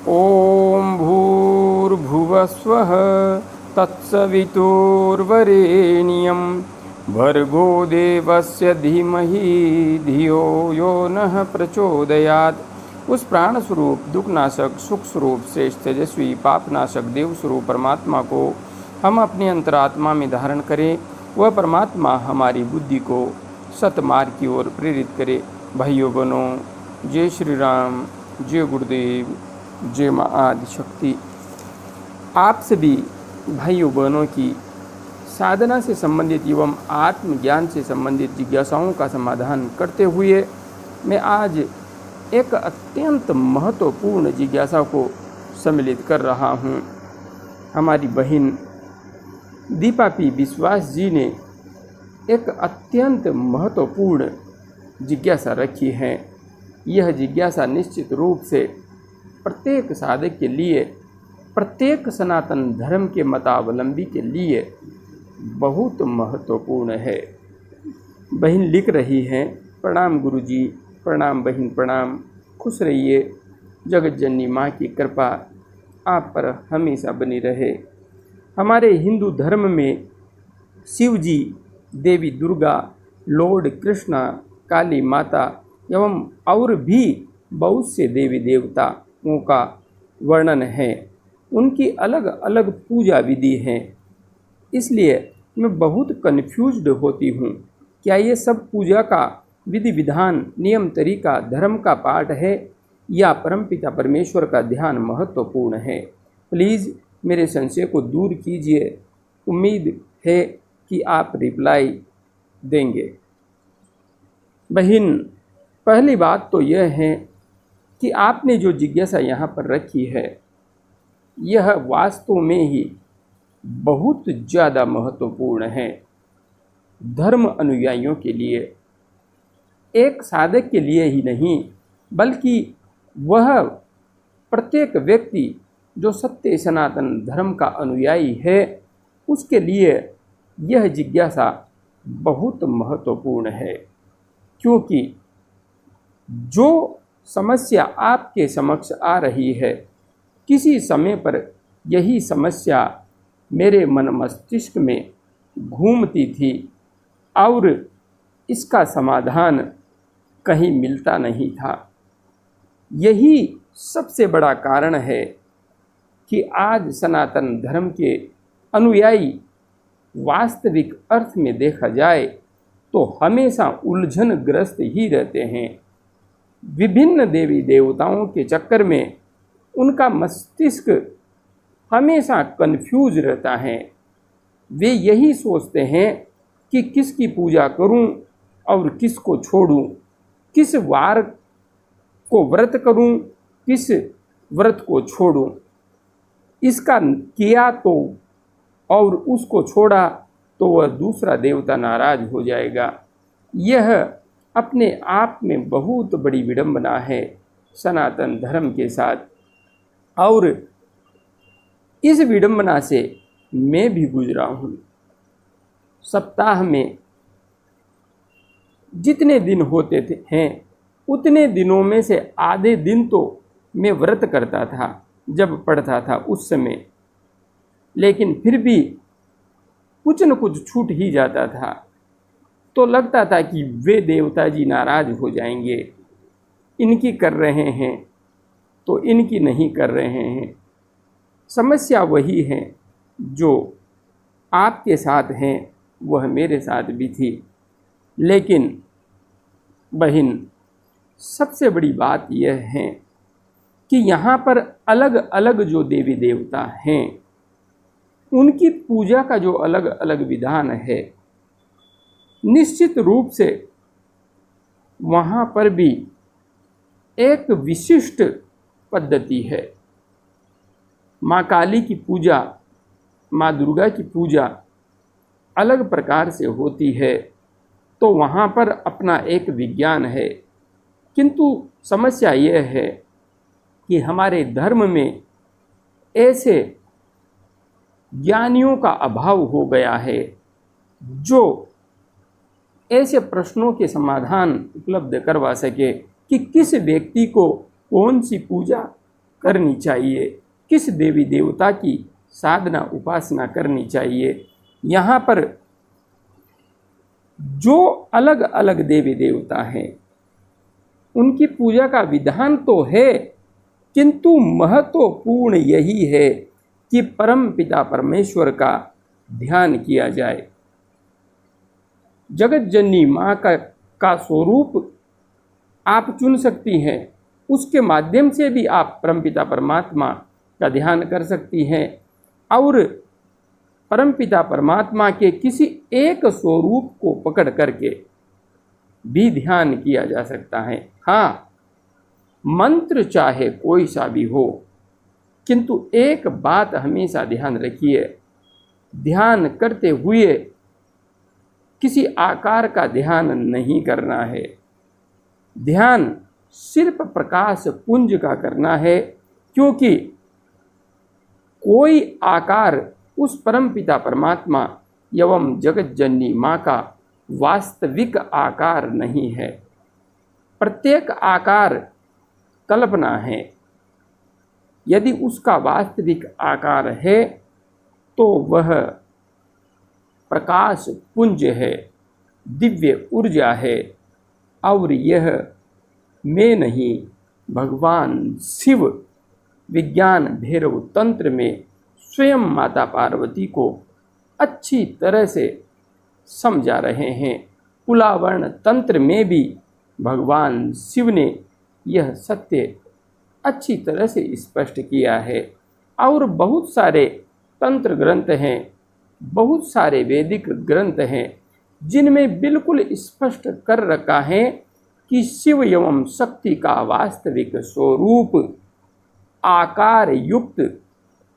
ओम भूर्भुवस्वः तत्सवितुर्वरेण्यं भर्गो देवस्य धीमहि धियो यो नः प्रचोदयात्। उस प्राण स्वरूप दुखनाशक सुख स्वरूप श्रेष्ठ तेजस्वी पापनाशक देव स्वरूप परमात्मा को हम अपनी अंतरात्मा में धारण करें। वह परमात्मा हमारी बुद्धि को सतमार्ग की ओर प्रेरित करे। भाइयों बहनों, जय श्री राम, जय गुरुदेव, जय माँ आदिशक्ति। आप सभी भाइयों बहनों की साधना से संबंधित एवं आत्मज्ञान से संबंधित जिज्ञासाओं का समाधान करते हुए मैं आज एक अत्यंत महत्वपूर्ण जिज्ञासा को सम्मिलित कर रहा हूँ। हमारी बहन दीपा पी विश्वास जी ने एक अत्यंत महत्वपूर्ण जिज्ञासा रखी है। यह जिज्ञासा निश्चित रूप से प्रत्येक साधक के लिए, प्रत्येक सनातन धर्म के मतावलंबी के लिए बहुत महत्वपूर्ण है। बहन लिख रही हैं, प्रणाम गुरुजी, प्रणाम बहन, प्रणाम। खुश रहिए। जगत जननी माँ की कृपा आप पर हमेशा बनी रहे। हमारे हिंदू धर्म में शिव जी, देवी दुर्गा, लॉर्ड कृष्णा, काली माता एवं और भी बहुत से देवी देवताओं का वर्णन है। उनकी अलग अलग पूजा विधि हैं। इसलिए मैं बहुत कन्फ्यूज्ड होती हूँ। क्या ये सब पूजा का विधि विधान, नियम तरीका धर्म का पाठ है या परमपिता परमेश्वर का ध्यान महत्वपूर्ण है? प्लीज़ मेरे संशय को दूर कीजिए। उम्मीद है कि आप रिप्लाई देंगे। बहन, पहली बात तो यह है कि आपने जो जिज्ञासा यहाँ पर रखी है, यह वास्तव में ही बहुत ज़्यादा महत्वपूर्ण है धर्म अनुयायियों के लिए। एक साधक के लिए ही नहीं, बल्कि वह प्रत्येक व्यक्ति जो सत्य सनातन धर्म का अनुयायी है, उसके लिए यह जिज्ञासा बहुत महत्वपूर्ण है। क्योंकि जो समस्या आपके समक्ष आ रही है, किसी समय पर यही समस्या मेरे मन मस्तिष्क में घूमती थी और इसका समाधान कहीं मिलता नहीं था। यही सबसे बड़ा कारण है कि आज सनातन धर्म के अनुयायी वास्तविक अर्थ में देखा जाए तो हमेशा उलझनग्रस्त ही रहते हैं। विभिन्न देवी देवताओं के चक्कर में उनका मस्तिष्क हमेशा कन्फ्यूज रहता है। वे यही सोचते हैं कि किसकी पूजा करूं और किसको छोड़ूं, किस वार को व्रत करूं, किस व्रत को छोड़ूं। इसका किया तो और उसको छोड़ा तो वह दूसरा देवता नाराज हो जाएगा। यह अपने आप में बहुत बड़ी विडंबना है सनातन धर्म के साथ, और इस विडंबना से मैं भी गुजरा हूँ। सप्ताह में जितने दिन होते हैं, उतने दिनों में से आधे दिन तो मैं व्रत करता था जब पढ़ता था उस समय, लेकिन फिर भी कुछ न कुछ छूट ही जाता था। तो लगता था कि वे देवता जी नाराज हो जाएंगे, इनकी कर रहे हैं तो इनकी नहीं कर रहे हैं। समस्या वही है जो आपके साथ हैं, वह मेरे साथ भी थी। लेकिन बहन, सबसे बड़ी बात यह है कि यहाँ पर अलग अलग जो देवी देवता हैं, उनकी पूजा का जो अलग अलग विधान है, निश्चित रूप से वहाँ पर भी एक विशिष्ट पद्धति है। माँ काली की पूजा, माँ दुर्गा की पूजा अलग प्रकार से होती है, तो वहाँ पर अपना एक विज्ञान है। किंतु समस्या यह है कि हमारे धर्म में ऐसे ज्ञानियों का अभाव हो गया है जो ऐसे प्रश्नों के समाधान उपलब्ध करवा सके कि किस व्यक्ति को कौन सी पूजा करनी चाहिए, किस देवी देवता की साधना उपासना करनी चाहिए। यहाँ पर जो अलग अलग देवी देवता हैं उनकी पूजा का विधान तो है, किंतु महत्वपूर्ण यही है कि परम पिता परमेश्वर का ध्यान किया जाए। जगत जननी माँ का स्वरूप आप चुन सकती हैं, उसके माध्यम से भी आप परमपिता परमात्मा का ध्यान कर सकती हैं और परमपिता परमात्मा के किसी एक स्वरूप को पकड़ करके भी ध्यान किया जा सकता है। हाँ, मंत्र चाहे कोई सा भी हो, किंतु एक बात हमेशा ध्यान रखिए, ध्यान करते हुए किसी आकार का ध्यान नहीं करना है। ध्यान सिर्फ प्रकाश पुंज का करना है, क्योंकि कोई आकार उस परम पिता परमात्मा एवं जगत जननी माँ का वास्तविक आकार नहीं है। प्रत्येक आकार कल्पना है। यदि उसका वास्तविक आकार है तो वह प्रकाश पुंज है, दिव्य ऊर्जा है, और यह मैं नहीं, भगवान शिव विज्ञान भैरव तंत्र में स्वयं माता पार्वती को अच्छी तरह से समझा रहे हैं। पुलावर्ण तंत्र में भी भगवान शिव ने यह सत्य अच्छी तरह से स्पष्ट किया है। और बहुत सारे तंत्र ग्रंथ हैं, बहुत सारे वैदिक ग्रंथ हैं, जिनमें बिल्कुल स्पष्ट कर रखा है कि शिव एवं शक्ति का वास्तविक स्वरूप आकार युक्त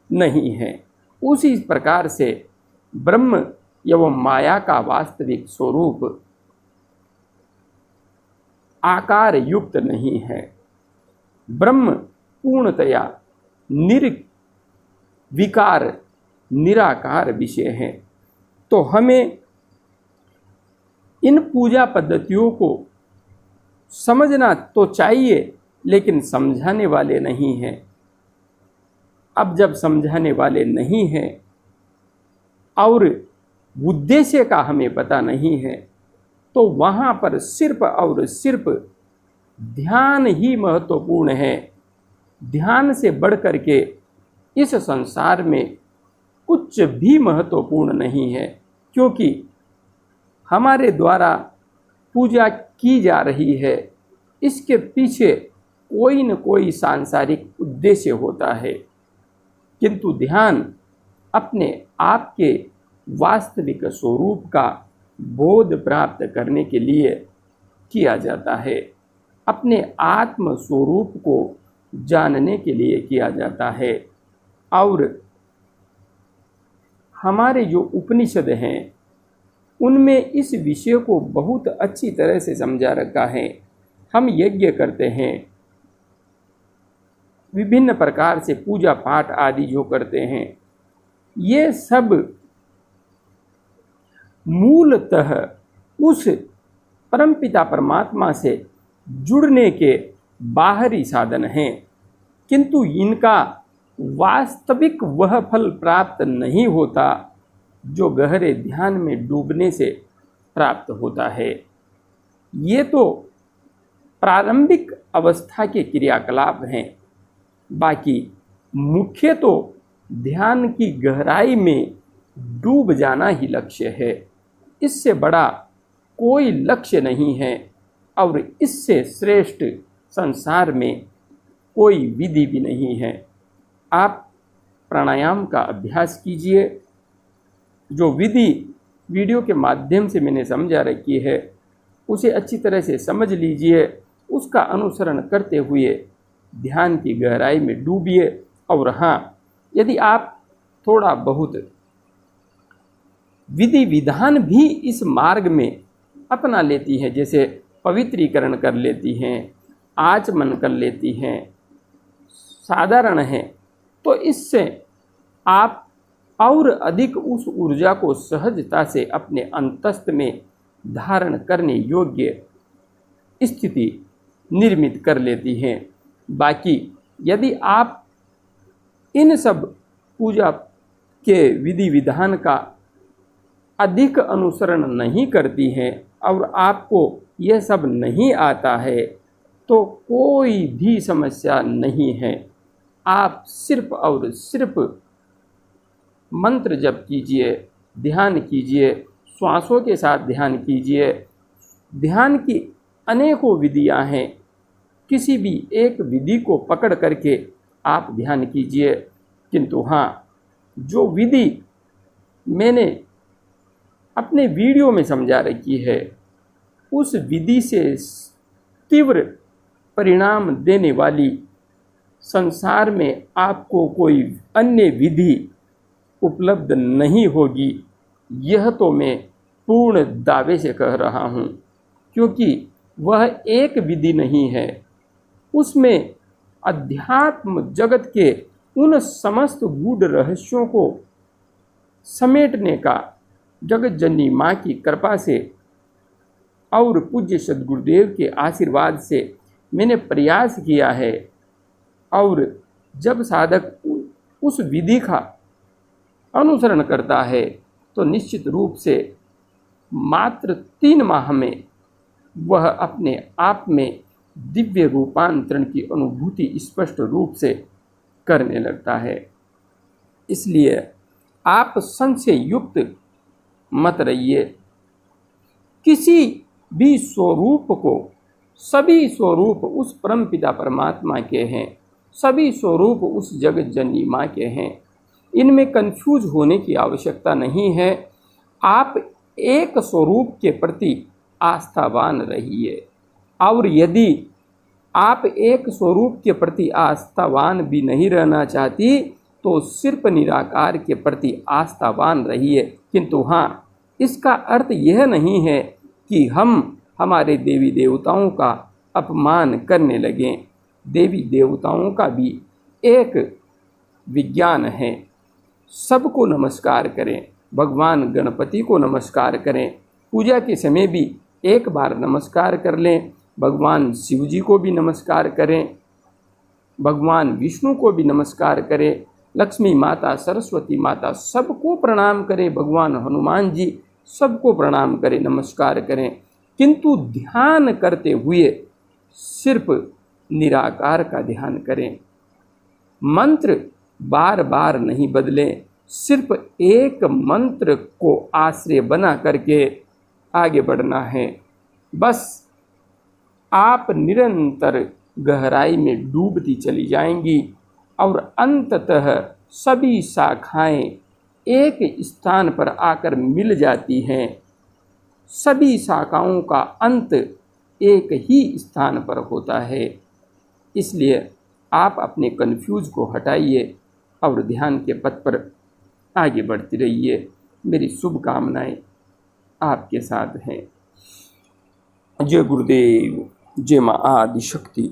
नहीं है। उसी प्रकार से ब्रह्म एवं माया का वास्तविक स्वरूप आकार युक्त नहीं है। ब्रह्म पूर्णतया निर्विकार निराकार विषय है। तो हमें इन पूजा पद्धतियों को समझना तो चाहिए, लेकिन समझाने वाले नहीं हैं। अब जब समझाने वाले नहीं हैं और उद्देश्य का हमें पता नहीं है, तो वहाँ पर सिर्फ और सिर्फ ध्यान ही महत्वपूर्ण है। ध्यान से बढ़ कर के इस संसार में कुछ भी महत्वपूर्ण नहीं है, क्योंकि हमारे द्वारा पूजा की जा रही है, इसके पीछे कोई न कोई सांसारिक उद्देश्य होता है। किंतु ध्यान अपने आप के वास्तविक स्वरूप का बोध प्राप्त करने के लिए किया जाता है, अपने आत्म स्वरूप को जानने के लिए किया जाता है। और हमारे जो उपनिषद हैं उनमें इस विषय को बहुत अच्छी तरह से समझा रखा है। हम यज्ञ करते हैं, विभिन्न प्रकार से पूजा पाठ आदि जो करते हैं, ये सब मूलतः उस परमपिता परमात्मा से जुड़ने के बाहरी साधन हैं, किंतु इनका वास्तविक वह फल प्राप्त नहीं होता जो गहरे ध्यान में डूबने से प्राप्त होता है। ये तो प्रारंभिक अवस्था के क्रियाकलाप हैं, बाकी मुख्य तो ध्यान की गहराई में डूब जाना ही लक्ष्य है। इससे बड़ा कोई लक्ष्य नहीं है और इससे श्रेष्ठ संसार में कोई विधि भी नहीं है। आप प्राणायाम का अभ्यास कीजिए। जो विधि वीडियो के माध्यम से मैंने समझा रखी है उसे अच्छी तरह से समझ लीजिए, उसका अनुसरण करते हुए ध्यान की गहराई में डूबिए। और हाँ, यदि आप थोड़ा बहुत विधि विधान भी इस मार्ग में अपना लेती हैं, जैसे पवित्रीकरण कर लेती हैं, आचमन कर लेती हैं, साधारण है, तो इससे आप और अधिक उस ऊर्जा को सहजता से अपने अंतस्थ में धारण करने योग्य स्थिति निर्मित कर लेती हैं। बाकी यदि आप इन सब पूजा के विधि विधान का अधिक अनुसरण नहीं करती हैं और आपको यह सब नहीं आता है तो कोई भी समस्या नहीं है। आप सिर्फ और सिर्फ मंत्र जप कीजिए, ध्यान कीजिए, श्वासों के साथ ध्यान कीजिए। ध्यान की अनेकों विधियां हैं, किसी भी एक विधि को पकड़ करके आप ध्यान कीजिए। किंतु हाँ, जो विधि मैंने अपने वीडियो में समझा रखी है, उस विधि से तीव्र परिणाम देने वाली संसार में आपको कोई अन्य विधि उपलब्ध नहीं होगी। यह तो मैं पूर्ण दावे से कह रहा हूँ, क्योंकि वह एक विधि नहीं है, उसमें अध्यात्म जगत के उन समस्त गूढ़ रहस्यों को समेटने का जगत जननी माँ की कृपा से और पूज्य सद्गुरुदेव के आशीर्वाद से मैंने प्रयास किया है। और जब साधक उस विधि का अनुसरण करता है तो निश्चित रूप से मात्र 3 माह में वह अपने आप में दिव्य रूपांतरण की अनुभूति स्पष्ट रूप से करने लगता है। इसलिए आप संशय युक्त मत रहिए। किसी भी स्वरूप को, सभी स्वरूप उस परम पिता परमात्मा के हैं, सभी स्वरूप उस जगत जननी माँ के हैं। इनमें कंफ्यूज होने की आवश्यकता नहीं है। आप एक स्वरूप के प्रति आस्थावान रहिए, और यदि आप एक स्वरूप के प्रति आस्थावान भी नहीं रहना चाहती तो सिर्फ निराकार के प्रति आस्थावान रहिए। किंतु हाँ, इसका अर्थ यह नहीं है कि हम हमारे देवी देवताओं का अपमान करने लगें। देवी देवताओं का भी एक विज्ञान है। सबको नमस्कार करें, भगवान गणपति को नमस्कार करें, पूजा के समय भी एक बार नमस्कार कर लें, भगवान शिव जी को भी नमस्कार करें, भगवान विष्णु को भी नमस्कार करें, लक्ष्मी माता, सरस्वती माता, सबको प्रणाम करें, भगवान हनुमान जी सबको प्रणाम करें, नमस्कार करें। किंतु ध्यान करते हुए सिर्फ निराकार का ध्यान करें। मंत्र बार बार नहीं बदलें, सिर्फ एक मंत्र को आश्रय बना करके आगे बढ़ना है। बस आप निरंतर गहराई में डूबती चली जाएंगी और अंततः सभी शाखाएं एक स्थान पर आकर मिल जाती हैं। सभी शाखाओं का अंत एक ही स्थान पर होता है। इसलिए आप अपने कन्फ्यूज को हटाइए और ध्यान के पथ पर आगे बढ़ती रहिए। मेरी शुभकामनाएं आपके साथ हैं। जय गुरुदेव, जय माँ आदि शक्ति।